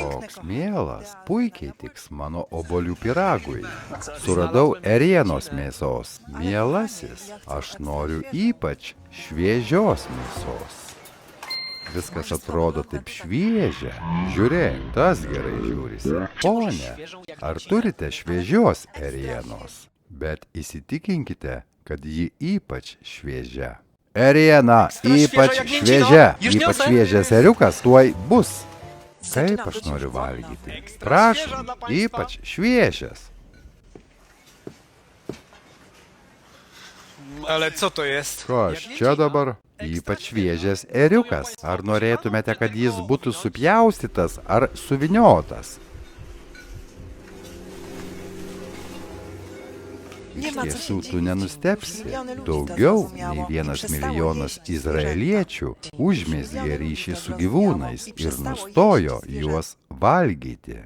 Koks mielas, puikiai tiks mano obuolių pyragui. Suradau ėrienos mėsos. Mielasis, aš noriu ypač šviežios mėsos. Viskas atrodo taip šviežia. Žiūrėk, tas gerai žiūrisi. Pone, ar turite šviežios ėrienos? Bet įsitikinkite, kad ji ypač šviežia. Ėriena ypač šviežia. Ypač šviežias ėriukas tuoj bus. Kaip aš noriu valgyti? Prašom, ypač šviežias. Ale co to jest? Kas čia dabar? Ypač šviežias ėriukas. Ar norėtumėte, kad jis būtų supjaustytas ar suviniotas? Iš tiesų tu nenustepsi. Daugiau nei 1 milijonas izraeliečių užmezgė ryšį su gyvūnais ir nustojo juos valgyti.